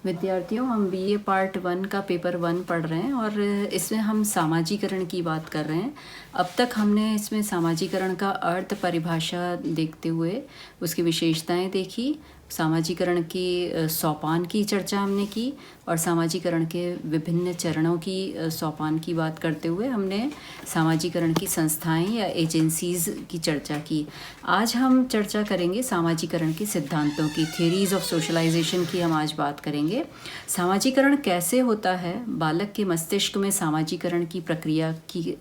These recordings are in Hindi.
विद्यार्थियों, हम बीए पार्ट 1 का पेपर 1 पढ़ रहे हैं और इसमें हम सामाजिकरण की बात कर रहे हैं। अब तक हमने इसमें सामाजिकरण का अर्थ, परिभाषा देखते हुए उसकी विशेषताएं देखी, सामाजिकरण की सोपान की चर्चा हमने की और सामाजिकरण के विभिन्न चरणों की सोपान की बात करते हुए हमने सामाजिकरण की संस्थाएं या एजेंसीज़ की चर्चा की। आज हम चर्चा करेंगे सामाजिकरण के सिद्धांतों की, थ्योरीज ऑफ सोशलाइजेशन की हम आज बात करेंगे। सामाजिकरण कैसे होता है, बालक के मस्तिष्क में सामाजिकरण की प्रक्रिया की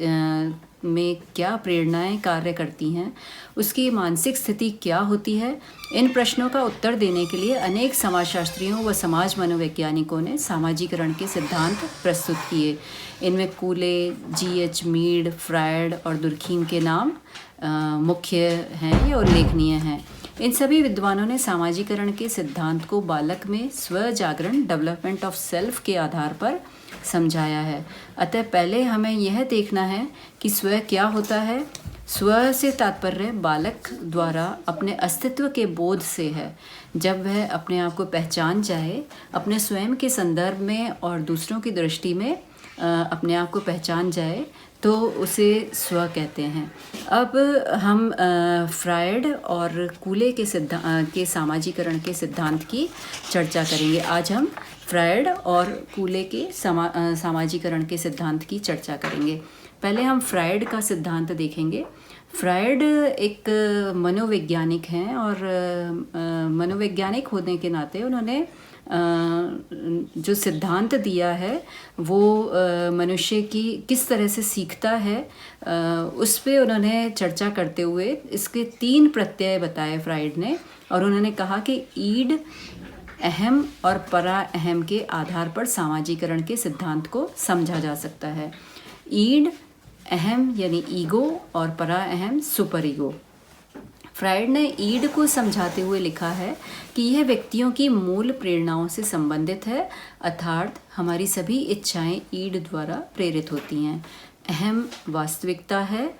में क्या प्रेरणाएं कार्य करती हैं, उसकी मानसिक स्थिति क्या होती है। इन प्रश्नों का उत्तर देने के लिए अनेक समाजशास्त्रियों व समाज मनोवैज्ञानिकों ने सामाजिकरण के सिद्धांत प्रस्तुत किए। इनमें कूले, जी.एच. मीड, फ्रायड और दुर्खीम के नाम मुख्य हैं या उल्लेखनीय हैं। इन सभी विद्वानों ने सामाजिकरण के सिद्धांत को बालक में स्व जागरण, डेवलपमेंट ऑफ सेल्फ के आधार पर समझाया है। अतः पहले हमें यह देखना है कि स्व क्या होता है। स्व से तात्पर्य बालक द्वारा अपने अस्तित्व के बोध से है। जब वह अपने आप को पहचान जाए, अपने स्वयं के संदर्भ में और दूसरों की दृष्टि में अपने आप को पहचान जाए, तो उसे स्व कहते हैं। अब हम फ्रायड और कूले के सामाजिकरण के सिद्धांत की चर्चा करेंगे। आज हम फ्रायड और कूले के सामाजिकरण के सिद्धांत की चर्चा करेंगे। पहले हम फ्रायड का सिद्धांत देखेंगे। फ्रायड एक मनोवैज्ञानिक हैं और मनोवैज्ञानिक होने के नाते उन्होंने जो सिद्धांत दिया है वो मनुष्य की किस तरह से सीखता है उस पे उन्होंने चर्चा करते हुए इसके 3 प्रत्यय बताए फ्रायड ने। और उन्होंने कहा कि ईड, अहम और परा अहम के आधार पर सामाजिकरण के सिद्धांत को समझा जा सकता है। ईड, अहम यानी ईगो और परा अहम सुपर ईगो। फ्रायड ने ईड को समझाते हुए लिखा है कि यह व्यक्तियों की मूल प्रेरणाओं से संबंधित है, अर्थात हमारी सभी इच्छाएं ईड द्वारा प्रेरित होती हैं। अहम वास्तविकता है,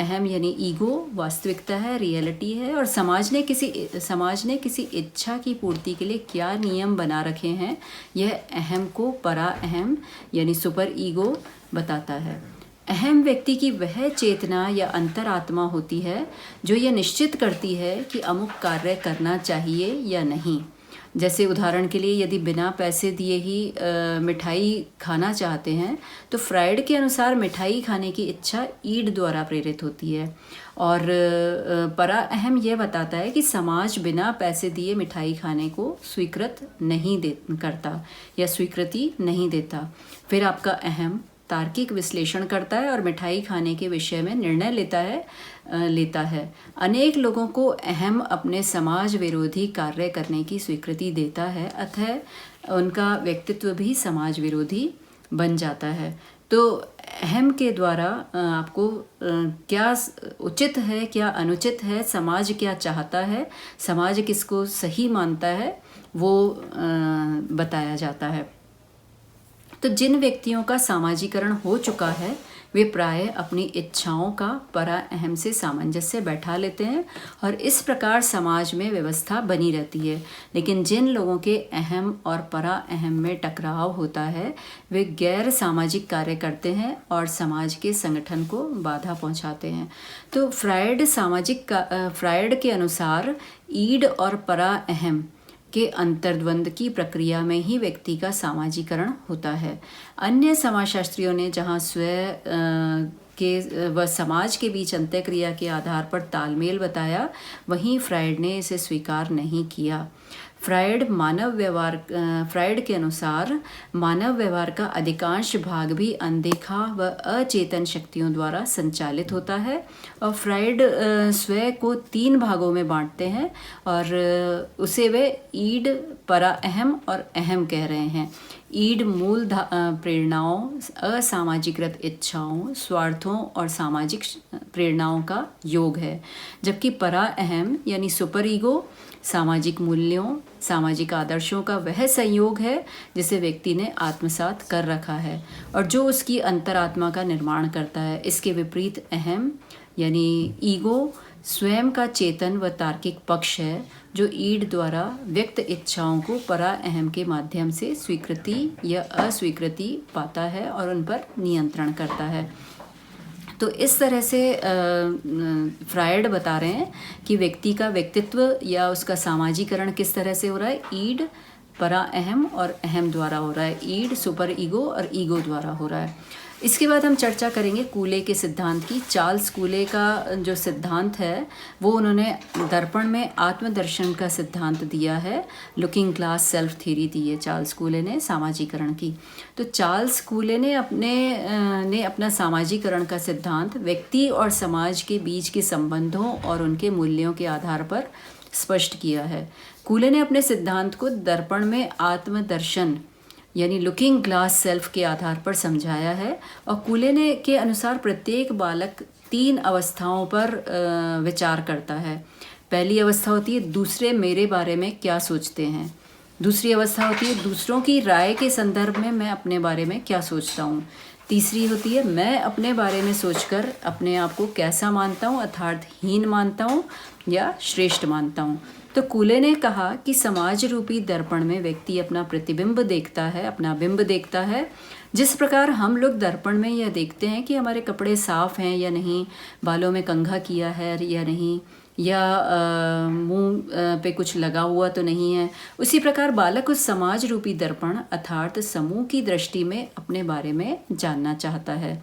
अहम यानी ईगो वास्तविकता है, रियलिटी है। और समाज ने किसी इच्छा की पूर्ति के लिए क्या नियम बना रखे हैं, यह अहम को परा अहम यानी सुपर ईगो बताता है। अहम व्यक्ति की वह चेतना या अंतरात्मा होती है जो यह निश्चित करती है कि अमुक कार्य करना चाहिए या नहीं। जैसे उदाहरण के लिए, यदि बिना पैसे दिए ही मिठाई खाना चाहते हैं तो फ्रायड के अनुसार मिठाई खाने की इच्छा ईड द्वारा प्रेरित होती है। और परा अहम यह बताता है कि समाज बिना पैसे दिए मिठाई खाने को स्वीकृत नहीं करता या स्वीकृति नहीं देता। फिर आपका अहम तार्किक विश्लेषण करता है और मिठाई खाने के विषय में निर्णय लेता है। अनेक लोगों को अहम अपने समाज विरोधी कार्य करने की स्वीकृति देता है, अतः उनका व्यक्तित्व भी समाज विरोधी बन जाता है। तो अहम के द्वारा आपको क्या उचित है, क्या अनुचित है, समाज क्या चाहता है, समाज किसको सही मानता है, वो बताया जाता है। तो जिन व्यक्तियों का सामाजिकरण हो चुका है वे प्रायः अपनी इच्छाओं का परा अहम से सामंजस्य बैठा लेते हैं और इस प्रकार समाज में व्यवस्था बनी रहती है। लेकिन जिन लोगों के अहम और परा अहम में टकराव होता है वे गैर सामाजिक कार्य करते हैं और समाज के संगठन को बाधा पहुंचाते हैं। तो फ्रायड के अनुसार ईड और परा अहम के अंतर्द्वंद की प्रक्रिया में ही व्यक्ति का सामाजिकरण होता है। अन्य समाजशास्त्रियों ने जहाँ स्व के व समाज के बीच अंतःक्रिया के आधार पर तालमेल बताया, वहीं फ्रायड ने इसे स्वीकार नहीं किया। फ्रायड के अनुसार मानव व्यवहार का अधिकांश भाग भी अनदेखा व अचेतन शक्तियों द्वारा संचालित होता है। और फ्रायड स्व को 3 भागों में बांटते हैं और उसे वे ईड, परा अहम और अहम कह रहे हैं। ईड मूल प्रेरणाओं, असामाजिकृत इच्छाओं, स्वार्थों और सामाजिक प्रेरणाओं का योग है, जबकि परा अहम यानी सुपर ईगो सामाजिक मूल्यों, सामाजिक आदर्शों का वह संयोग है जिसे व्यक्ति ने आत्मसात कर रखा है और जो उसकी अंतरात्मा का निर्माण करता है। इसके विपरीत अहम यानी ईगो स्वयं का चेतन व तार्किक पक्ष है जो ईड द्वारा व्यक्त इच्छाओं को परा अहम के माध्यम से स्वीकृति या अस्वीकृति पाता है और उन पर नियंत्रण करता है। तो इस तरह से फ्रायड बता रहे हैं कि व्यक्ति का व्यक्तित्व या उसका सामाजिकरण किस तरह से हो रहा है। ईड परा अहम और अहम द्वारा हो रहा है। ईड सुपर ईगो और ईगो द्वारा हो रहा है। इसके बाद हम चर्चा करेंगे कूले के सिद्धांत की। चार्ल्स कूले का जो सिद्धांत है वो उन्होंने दर्पण में आत्मदर्शन का सिद्धांत दिया है। लुकिंग ग्लास सेल्फ थ्योरी दी है चार्ल्स कूले ने सामाजिकरण की। तो चार्ल्स कूले ने अपना सामाजिकरण का सिद्धांत व्यक्ति और समाज के बीच के संबंधों और उनके मूल्यों के आधार पर स्पष्ट किया है। कूले ने अपने सिद्धांत को दर्पण में आत्मदर्शन यानी लुकिंग ग्लास सेल्फ के आधार पर समझाया है। और कूले ने के अनुसार प्रत्येक बालक 3 अवस्थाओं पर विचार करता है। पहली अवस्था होती है दूसरे मेरे बारे में क्या सोचते हैं। दूसरी अवस्था होती है दूसरों की राय के संदर्भ में मैं अपने बारे में क्या सोचता हूँ। तीसरी होती है मैं अपने बारे में सोचकर अपने आप को कैसा मानता हूँ, अर्थात हीन मानता हूँ या श्रेष्ठ मानता हूँ। तो कूले ने कहा कि समाज रूपी दर्पण में व्यक्ति अपना प्रतिबिंब देखता है, अपना बिंब देखता है। जिस प्रकार हम लोग दर्पण में यह देखते हैं कि हमारे कपड़े साफ हैं या नहीं, बालों में कंघा किया है या नहीं, या मुंह पे कुछ लगा हुआ तो नहीं है, उसी प्रकार बालक उस समाज रूपी दर्पण अर्थात समूह की दृष्टि में अपने बारे में जानना चाहता है।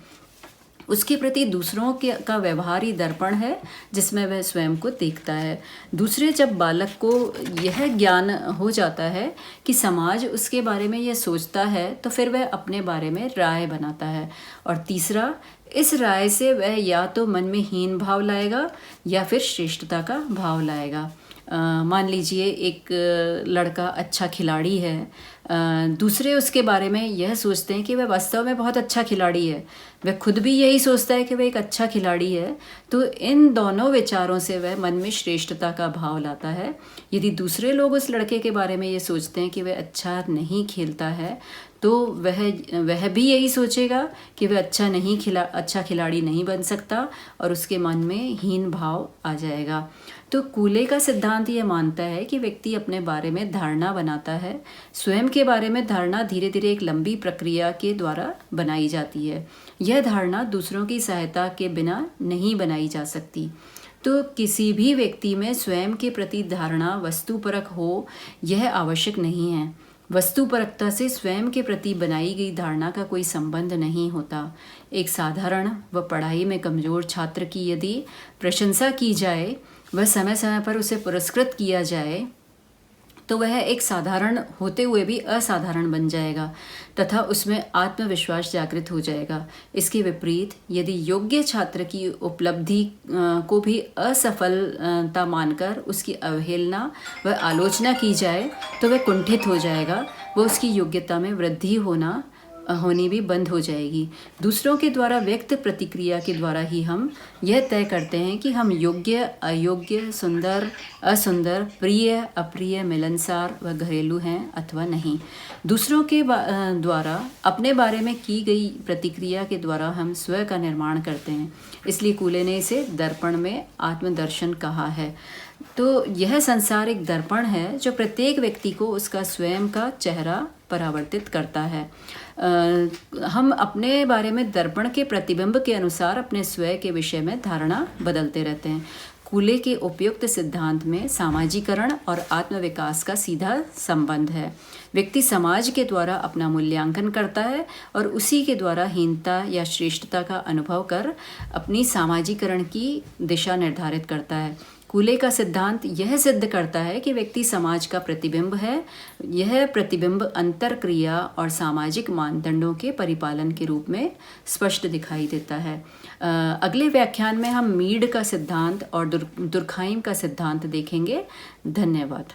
उसके प्रति दूसरों का व्यवहार ही दर्पण है जिसमें वह स्वयं को देखता है। दूसरे जब बालक को यह ज्ञान हो जाता है कि समाज उसके बारे में यह सोचता है तो फिर वह अपने बारे में राय बनाता है। और तीसरा, इस राय से वह या तो मन में हीन भाव लाएगा या फिर श्रेष्ठता का भाव लाएगा। मान लीजिए एक लड़का अच्छा खिलाड़ी है, दूसरे उसके बारे में यह सोचते हैं कि वह वास्तव में बहुत अच्छा खिलाड़ी है, वह खुद भी यही सोचता है कि वह एक अच्छा खिलाड़ी है। तो इन दोनों विचारों से वह मन में श्रेष्ठता का भाव लाता है। यदि दूसरे लोग उस लड़के के बारे में ये सोचते हैं कि वह अच्छा नहीं खेलता है तो वह भी यही सोचेगा कि वह अच्छा खिलाड़ी नहीं बन सकता और उसके मन में हीन भाव आ जाएगा। तो कूले का सिद्धांत ये मानता है कि व्यक्ति अपने बारे में धारणा बनाता है। स्वयं के बारे में धारणा धीरे धीरे एक लंबी प्रक्रिया के द्वारा बनाई जाती है। यह धारणा दूसरों की सहायता के बिना नहीं बनाई जा सकती। तो किसी भी व्यक्ति में स्वयं के प्रति धारणा वस्तुपरक हो यह आवश्यक नहीं है। वस्तुपरकता से स्वयं के प्रति बनाई गई धारणा का कोई संबंध नहीं होता। एक साधारण व पढ़ाई में कमजोर छात्र की यदि प्रशंसा की जाए, वह समय समय पर उसे पुरस्कृत किया जाए, तो वह एक साधारण होते हुए भी असाधारण बन जाएगा तथा उसमें आत्मविश्वास जागृत हो जाएगा। इसके विपरीत यदि योग्य छात्र की उपलब्धि को भी असफलता मानकर उसकी अवहेलना व आलोचना की जाए तो वह कुंठित हो जाएगा, वह उसकी योग्यता में वृद्धि होनी भी बंद हो जाएगी। दूसरों के द्वारा व्यक्त प्रतिक्रिया के द्वारा ही हम यह तय करते हैं कि हम योग्य, अयोग्य, सुंदर, असुंदर, प्रिय, अप्रिय, मिलनसार व घरेलू हैं अथवा नहीं। दूसरों के द्वारा अपने बारे में की गई प्रतिक्रिया के द्वारा हम स्वयं का निर्माण करते हैं। इसलिए कूले ने इसे दर्पण में आत्मदर्शन कहा है। तो यह संसार एक दर्पण है जो प्रत्येक व्यक्ति को उसका स्वयं का चेहरा परावर्तित करता है। हम अपने बारे में दर्पण के प्रतिबिंब के अनुसार अपने स्वयं के विषय में धारणा बदलते रहते हैं। कूले के उपयुक्त सिद्धांत में सामाजिकरण और आत्मविकास का सीधा संबंध है। व्यक्ति समाज के द्वारा अपना मूल्यांकन करता है और उसी के द्वारा हीनता या श्रेष्ठता का अनुभव कर अपनी सामाजिकरण की दिशा निर्धारित करता है। कूले का सिद्धांत यह सिद्ध करता है कि व्यक्ति समाज का प्रतिबिंब है। यह प्रतिबिंब अंतरक्रिया और सामाजिक मानदंडों के परिपालन के रूप में स्पष्ट दिखाई देता है। अगले व्याख्यान में हम मीड का सिद्धांत और दुर्खाइम का सिद्धांत देखेंगे। धन्यवाद।